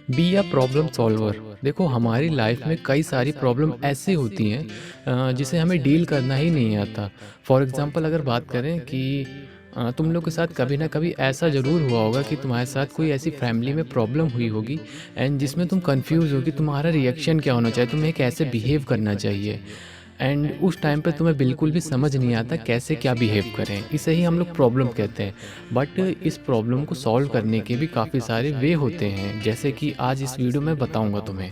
Be a problem solver. देखो हमारी life में कई सारी प्रॉब्लम ऐसी होती हैं जिसे हमें डील करना ही नहीं आता। फॉर एग्जांपल अगर बात करें कि तुम लोग के साथ कभी ना कभी ऐसा ज़रूर हुआ होगा कि तुम्हारे साथ कोई ऐसी फैमिली में प्रॉब्लम हुई होगी एंड जिसमें तुम कंफ्यूज हो कि तुम्हारा रिएक्शन क्या होना चाहिए, तुम्हें कैसे बिहेव करना चाहिए। एंड उस टाइम पे तुम्हें बिल्कुल भी समझ नहीं आता कैसे क्या बिहेव करें, इसे ही हम लोग प्रॉब्लम कहते हैं। बट इस प्रॉब्लम को सॉल्व करने के भी काफ़ी सारे वे होते हैं, जैसे कि आज इस वीडियो में बताऊंगा तुम्हें।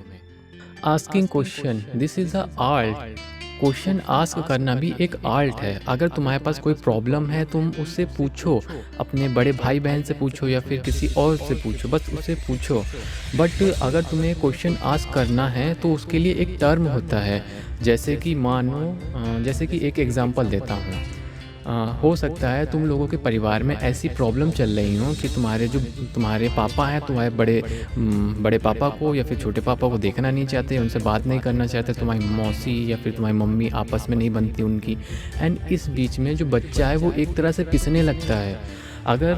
Asking question, this is a art. Question ask करना भी एक आर्ट है। अगर तुम्हारे पास कोई प्रॉब्लम है तुम उससे पूछो, अपने बड़े भाई बहन से पूछो या फिर किसी और से पूछो, बस उससे पूछो। बट अगर तुम्हें क्वेश्चन आस्क करना है तो उसके लिए एक टर्म होता है। जैसे कि मानो जैसे कि एक एग्जांपल देता हूँ। हो सकता है तुम लोगों के परिवार में ऐसी प्रॉब्लम चल रही हो कि तुम्हारे पापा हैं, तुम्हारे बड़े पापा को या फिर छोटे पापा को देखना नहीं चाहते, उनसे बात नहीं करना चाहते, तुम्हारी मौसी या फिर तुम्हारी मम्मी आपस में नहीं बनती उनकी। एंड इस बीच में जो बच्चा है वो एक तरह से पिसने लगता है। अगर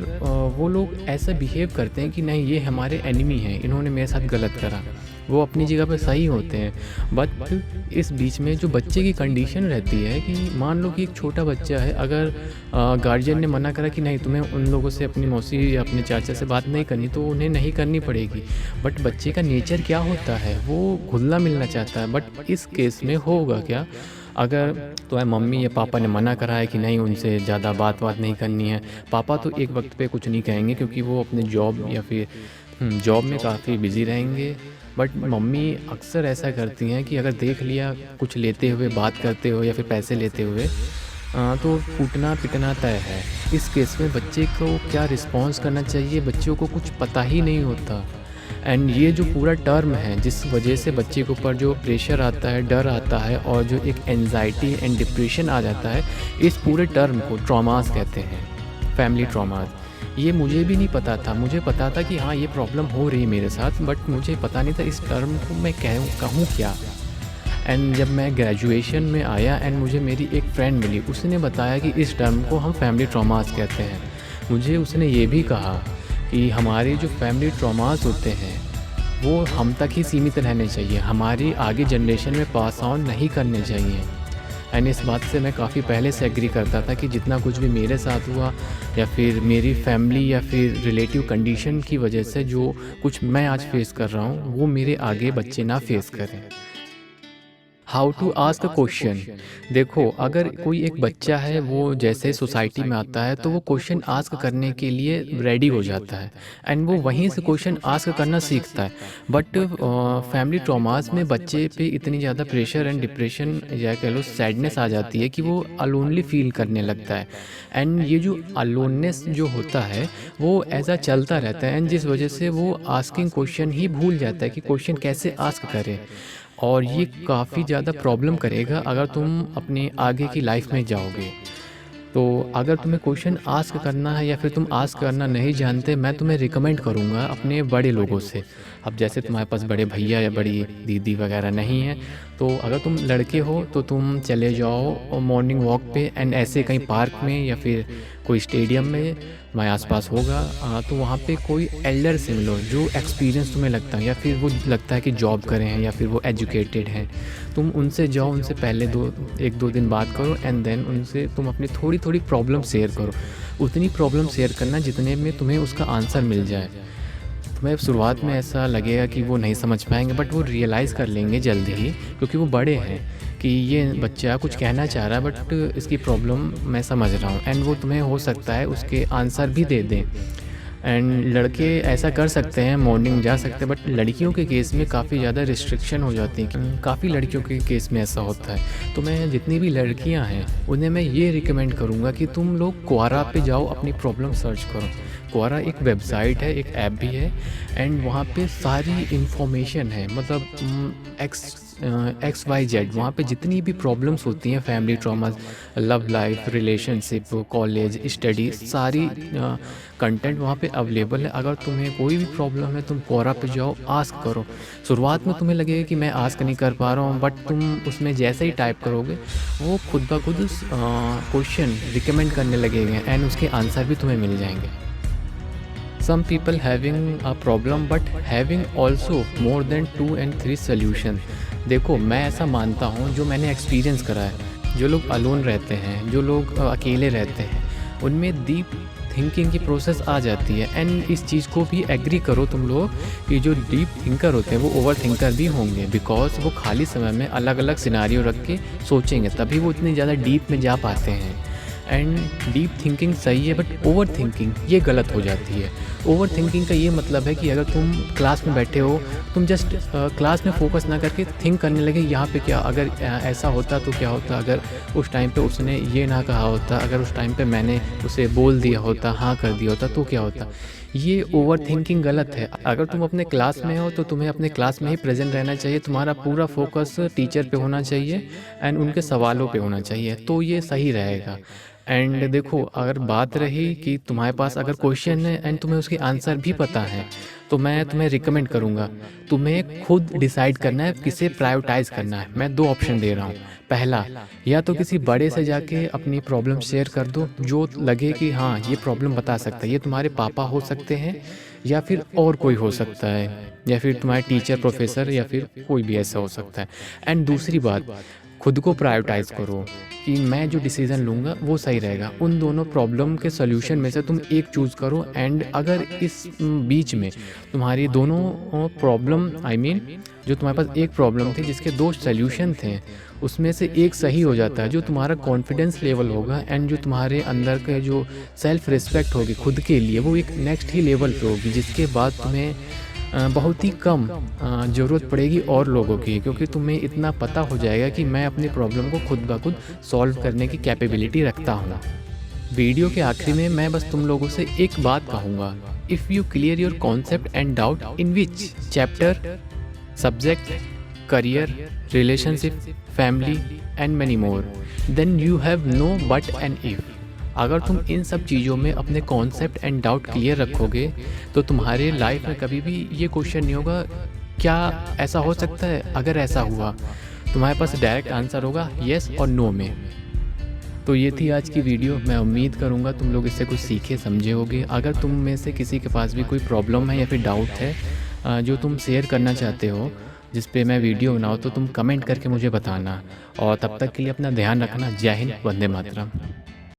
वो लोग ऐसा बिहेव करते हैं कि नहीं ये हमारे एनिमी हैं, इन्होंने मेरे साथ गलत करा, वो अपनी जगह पे सही होते हैं। बट इस बीच में जो बच्चे की कंडीशन रहती है कि मान लो कि एक छोटा बच्चा है, अगर गार्जियन ने मना करा कि नहीं तुम्हें उन लोगों से, अपनी मौसी या अपने चाचा से बात नहीं करनी, तो उन्हें नहीं करनी पड़ेगी। बट बच्चे का नेचर क्या होता है, वो घुलना मिलना चाहता है। बट इस केस में होगा क्या, अगर तुम्हारे मम्मी या पापा ने मना करा है कि नहीं उनसे ज़्यादा बात नहीं करनी है। पापा तो एक वक्त पे कुछ नहीं कहेंगे क्योंकि वो अपने जॉब या फिर जॉब में काफ़ी बिज़ी रहेंगे। बट मम्मी अक्सर ऐसा करती हैं कि अगर देख लिया कुछ लेते हुए, बात करते हुए या फिर पैसे लेते हुए, तो कूटना पिटना तय है। इस केस में बच्चे को क्या रिस्पॉन्स करना चाहिए, बच्चों को कुछ पता ही नहीं होता। एंड ये जो पूरा टर्म है जिस वजह से बच्चे के ऊपर जो प्रेशर आता है, डर आता है और जो एक एंजाइटी एंड डिप्रेशन आ जाता है, इस पूरे टर्म को ट्रॉमास कहते हैं, फैमिली ट्रॉमास। ये मुझे भी नहीं पता था, मुझे पता था कि हाँ ये प्रॉब्लम हो रही है मेरे साथ, बट मुझे पता नहीं था इस टर्म को मैं कहूँ क्या। एंड जब मैं ग्रेजुएशन में आया एंड मुझे मेरी एक फ्रेंड मिली, उसने बताया कि इस टर्म को हम फैमिली ट्रॉमास कहते हैं। मुझे उसने ये भी कहा कि हमारे जो फैमिली ट्रॉमास होते हैं वो हम तक ही सीमित रहने चाहिए, हमारी आगे जनरेशन में पास ऑन नहीं करने चाहिए। एंड इस बात से मैं काफ़ी पहले से एग्री करता था कि जितना कुछ भी मेरे साथ हुआ या फिर मेरी फैमिली या फिर रिलेटिव कंडीशन की वजह से जो कुछ मैं आज फेस कर रहा हूँ वो मेरे आगे बच्चे ना फेस करें। How to ask a question. देखो अगर कोई एक बच्चा है वो जैसे सोसाइटी में आता है तो वो क्वेश्चन आस्क करने के लिए रेडी हो जाता है एंड वो वहीं से क्वेश्चन आस्क करना सीखता है। बट फैमिली ट्रॉमास में बच्चे पे इतनी ज़्यादा प्रेशर एंड डिप्रेशन या कह लो सैडनेस आ जाती है कि वो अलोनली फील करने लगता है। एंड ये जो अलोननेस जो होता है वो ऐसा चलता रहता है एंड जिस वजह से वो आस्किंग क्वेश्चन ही भूल जाता है कि क्वेश्चन कैसे आस्क करें। और ये काफ़ी ज़्यादा प्रॉब्लम करेगा अगर तुम अपने आगे की लाइफ में जाओगे। तो अगर तुम्हें क्वेश्चन आस्क करना है या फिर तुम आस्क करना नहीं जानते, मैं तुम्हें रिकमेंड करूँगा अपने बड़े लोगों से। अब जैसे तुम्हारे पास बड़े भैया या बड़ी दीदी वगैरह नहीं हैं, तो अगर तुम लड़के हो तो तुम चले जाओ मॉर्निंग वॉक पे एंड ऐसे कहीं पार्क में या फिर कोई स्टेडियम में मैं आसपास होगा, तो वहाँ पे कोई एल्डर से मिलो जो एक्सपीरियंस तुम्हें लगता है या फिर वो लगता है कि जॉब करें हैं या फिर वो एजुकेटेड हैं। तुम उनसे जाओ, उनसे पहले 1-2 दिन बात करो एंड देन उनसे तुम अपनी थोड़ी थोड़ी प्रॉब्लम शेयर करो। उतनी प्रॉब्लम शेयर करना जितने में तुम्हें उसका आंसर मिल जाए। तुम्हें शुरुआत में ऐसा लगेगा कि वो नहीं समझ पाएंगे बट वो रियलाइज़ कर लेंगे जल्दी ही, क्योंकि वो बड़े हैं कि ये बच्चा कुछ कहना चाह रहा है बट इसकी प्रॉब्लम मैं समझ रहा हूँ एंड वो तुम्हें हो सकता है उसके आंसर भी दे दें। एंड लड़के ऐसा कर सकते हैं, मॉर्निंग जा सकते हैं, बट लड़कियों के केस में काफ़ी ज़्यादा रिस्ट्रिक्शन हो जाती हैं। काफ़ी लड़कियों के केस में ऐसा होता है। तो मैं जितनी भी लड़कियां हैं उन्हें मैं ये रिकमेंड करूँगा कि तुम लोग क्वारा पे जाओ, अपनी प्रॉब्लम सर्च करो। क्वारा एक वेबसाइट है, एक ऐप भी है एंड वहाँ पे सारी इन्फॉर्मेशन है, मतलब XYZ वहाँ पे जितनी भी प्रॉब्लम्स होती हैं, family traumas, love life, relationship, college, study, सारी कंटेंट वहाँ पे अवेलेबल है। अगर तुम्हें कोई भी प्रॉब्लम है तुम क्वोरा पे जाओ, आस्क करो। शुरुआत में तुम्हें लगेगा कि मैं आस्क नहीं कर पा रहा हूँ, बट तुम उसमें जैसे ही टाइप करोगे वो खुद ब खुद क्वेश्चन रिकमेंड करने लगेंगे एंड उसके आंसर भी तुम्हें मिल जाएंगे। Some people having a problem but having also more than 2 and 3 solution। देखो मैं ऐसा मानता हूँ, जो मैंने एक्सपीरियंस करा है, जो लोग अलोन रहते हैं, जो लोग अकेले रहते हैं, उनमें डीप थिंकिंग की प्रोसेस आ जाती है। एंड इस चीज़ को भी एग्री करो तुम लोग कि जो डीप थिंकर होते हैं वो ओवर थिंकर भी होंगे, बिकॉज वो खाली समय में अलग अलग सिनारियो रख के सोचेंगे, तभी वो इतनी ज़्यादा डीप में जा पाते हैं। एंड डीप थिंकिंग सही है, बट ओवर थिंकिंग ये गलत हो जाती है। ओवर थिंकिंग का ये मतलब है कि अगर तुम क्लास में बैठे हो, तुम जस्ट क्लास में फोकस ना करके थिंक करने लगे, यहाँ पे क्या अगर ऐसा होता तो क्या होता, अगर उस टाइम पे उसने ये ना कहा होता, अगर उस टाइम पे मैंने उसे बोल दिया होता, हाँ कर दिया होता तो क्या होता। ये ओवर थिंकिंग गलत है। अगर तुम अपने क्लास में हो तो तुम्हें अपने क्लास में ही प्रेजेंट रहना चाहिए, तुम्हारा पूरा फोकस टीचर पे होना चाहिए एंड उनके सवालों पे होना चाहिए, तो ये सही रहेगा। एंड देखो, अगर बात रही कि तुम्हारे पास अगर क्वेश्चन है एंड तुम्हें उसके आंसर भी पता है, तो मैं तुम्हें रिकमेंड करूँगा, तुम्हें खुद डिसाइड करना है किसे प्रायोरिटाइज करना है। मैं 2 ऑप्शन दे रहा हूँ। पहला, या तो किसी बड़े से जाके अपनी प्रॉब्लम शेयर कर दो, जो लगे कि हाँ ये प्रॉब्लम बता सकता है। ये तुम्हारे पापा हो सकते हैं, या फिर और कोई हो सकता है, या फिर तुम्हारे टीचर, प्रोफेसर, या फिर कोई भी ऐसा हो सकता है। एंड दूसरी बात, खुद को प्रायोरिटाइज़ करो कि मैं जो डिसीज़न लूँगा वो सही रहेगा। उन दोनों प्रॉब्लम के सॉल्यूशन में से तुम एक चूज़ करो। एंड अगर इस बीच में तुम्हारी दोनों प्रॉब्लम, आई मीन जो तुम्हारे पास एक प्रॉब्लम थी जिसके 2 सॉल्यूशन थे, उसमें से एक सही हो जाता है, जो तुम्हारा कॉन्फिडेंस लेवल होगा एंड जो तुम्हारे अंदर के जो सेल्फ रिस्पेक्ट होगी खुद के लिए, वो एक नेक्स्ट ही लेवल पे होगी, जिसके बाद तुम्हें बहुत ही कम ज़रूरत पड़ेगी और लोगों की, क्योंकि तुम्हें इतना पता हो जाएगा कि मैं अपनी प्रॉब्लम को खुद ब खुद सॉल्व करने की कैपेबिलिटी रखता हूँ। वीडियो के आखिरी में मैं बस तुम लोगों से एक बात कहूँगा, if you clear your concept and doubt in which chapter, subject, career, relationship, family and many more, then you have no but and if. अगर तुम इन सब चीज़ों में अपने कॉन्सेप्ट एंड डाउट क्लियर रखोगे, तो तुम्हारे लाइफ में कभी भी ये क्वेश्चन नहीं होगा क्या ऐसा हो सकता है। अगर ऐसा हुआ, तुम्हारे पास डायरेक्ट आंसर होगा येस और नो में। तो ये थी आज की वीडियो। मैं उम्मीद करूँगा तुम लोग इससे कुछ सीखे समझे होगे। अगर तुम में से किसी के पास भी कोई प्रॉब्लम है या फिर डाउट है जो तुम शेयर करना चाहते हो, जिस पे मैं वीडियो बनाऊँ, तो तुम कमेंट करके मुझे बताना। और तब तक के लिए अपना ध्यान रखना। जय हिंद, वंदे मातरम।